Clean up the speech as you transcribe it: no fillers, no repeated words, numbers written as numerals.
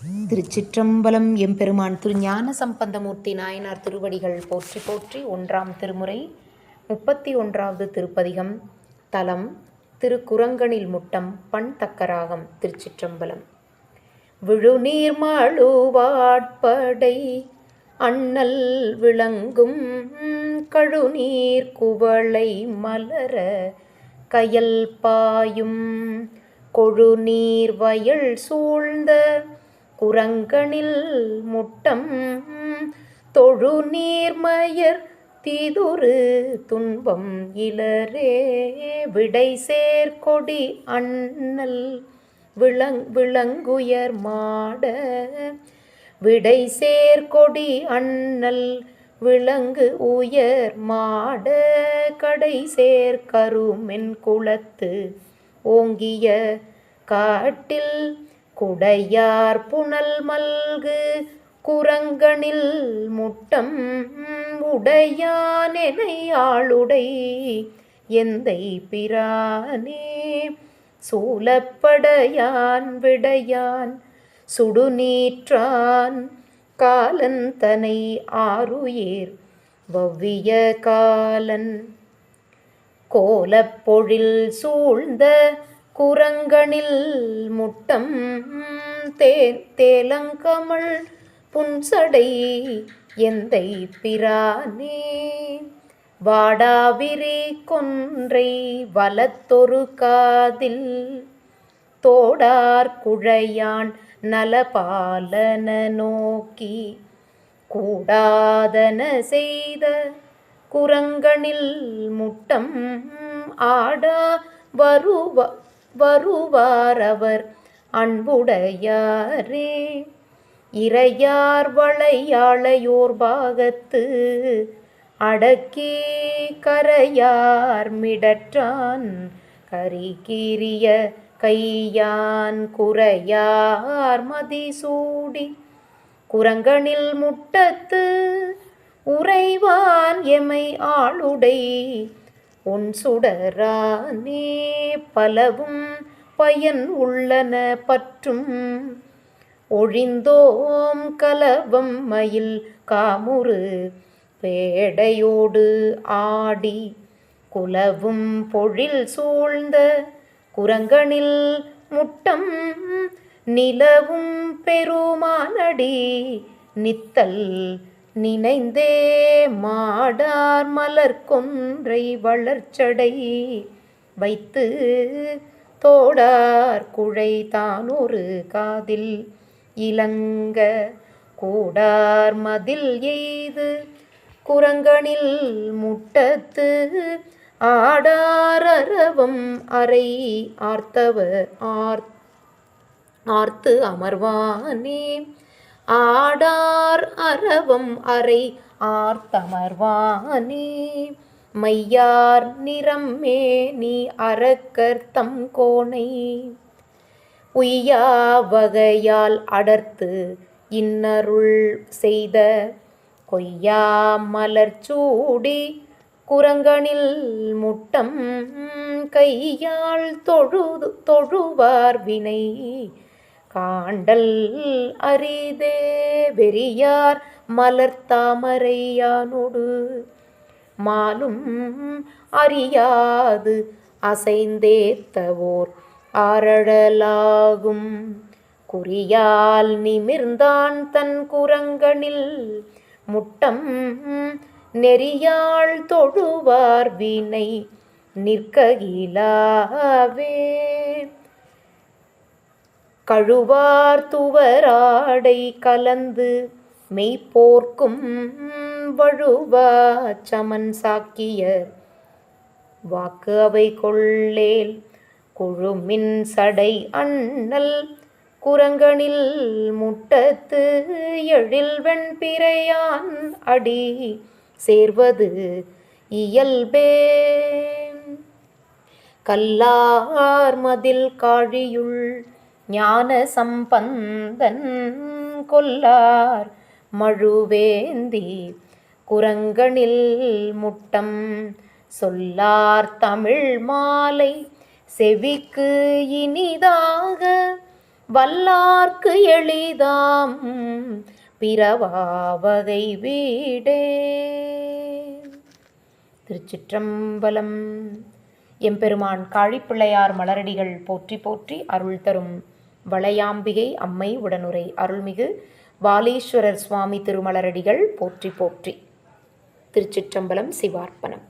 திருச்சிற்றம்பலம். எம்பெருமான் திருஞான சம்பந்தமூர்த்தி நாயனார் திருவடிகள் போற்றி போற்றி. 1ஆம் திருமுறை 31வது திருப்பதிகம். தலம் திருக்குரங்கணில் முட்டம். பண் தக்கராகம். திருச்சிற்றம்பலம். விழுநீர் மழுவாட்படை அண்ணல் விளங்கும் கழுநீர் குவளை மலர கயல் பாயும் கொழுநீர் வயல் சூழ்ந்த குரங்கணில் முட்டம் தொழுநீர்மயர் தீதுரு துன்பம் இலரே விடை சேர்கொடி அண்ணல் விளங்குயர் மாட விடை சேர்கொடி அண்ணல் விளங்கு உயர் மாட கடை சேர்கருமென் குளத்து ஓங்கிய காட்டில் குடையார் புனல் மல்கு குரங்கணில் முட்டம் உடையானெனை ஆளுடை எந்தை பிரானே சூலப்படையான் விடையான் சுடுநீற்றான் காலன் தனை ஆருயிர் வவ்விய காலன் கோலப்பொழில் சூழ்ந்த குரங்கணில் முட்டம் தேலங்கமள் புன்சடை எந்தை பிரானே வாடாவிரி கொன்றை வலத்தொரு காதில் தோடார் குழையான் நலபாலன நோக்கி கூடாதன செய்த குரங்கணில் முட்டம் ஆடா வருவாரவர் அன்புடையாரே இறையார் வளையாளையோர் பாகத்து அடக்கி கரையார் மிடற்றான் கரிகீரிய கையான் குறையார் மதிசூடி குரங்கணில் முட்டத்து உறைவான் எமை ஆளுடை உன் சுடரானே பலவும் பயன் உள்ளன பற்றும் ஒழிந்தோம் கலவம் மயில் காமுறு பேடையோடு ஆடி குலவும் பொழில் சூழ்ந்த குரங்கணில் முட்டம் நிலவும் பெருமானடி நித்தல் நினைந்தே மாடார் மலர் கொன்றை வளர்ச்சடை வைத்து தோடார் குழை தானொரு காதில் இலங்க கூடார் மதில் எய்து குரங்கணில் முட்டத்து ஆடார் அரவம் அறை ஆர்த்து அமர்வானே ஆடார் அரவம் அறை ஆர்த்தமர்வானே மையார் நிறம் மேனி அரக்கர்த்தம் கோணை உய்யா வகையால் அடர்த்து இன்னருள் செய்த கொய்யா மலர் சூடி குரங்கணில் முட்டம் கையால் தொழுவார் வினை காண்டல் அரிதே வெறியார் மலர் தாமரையானோடு மாலும் அறியாது அசைந்தேத்தவோர் ஆரழலாகும் குறியால் நிமிர்ந்தான் தன் குரங்கணில் முட்டம் நெறியாள் தொழுவார் வினை நிற்ககிலாவே கழுவார் துவராடை கலந்து மெய்ப்போர்க்கும் வழுவா சமன் சாக்கியர் வாக்கு அவை கொள்ளேல் குழுமின் சடை அண்ணல் குரங்கணில் முட்டத்து எழில் வெண்பிறையான் அடி சேர்வது இயல்பே கல்லார் மதில் காழியுள் ஞான சம்பந்தன் கொல்லார் மழுவேந்தி குரங்கணில் முட்டம் சொல்லார் தமிழ் மாலை செவிக்கு இனிதாக வல்லார்க்கு எளிதாம் பிறவாவகை வீடே. திருச்சிற்றம்பலம். எம்பெருமான் காழிப்பிள்ளையார் மலரடிகள் போற்றி போற்றி. அருள் தரும் வளையாம்பிகை அம்மை உடனுரை அருள்மிகு வாலீஸ்வரர் சுவாமி திருமலரடிகள் போற்றி போற்றி. திருச்சிற்றம்பலம். சிவார்ப்பணம்.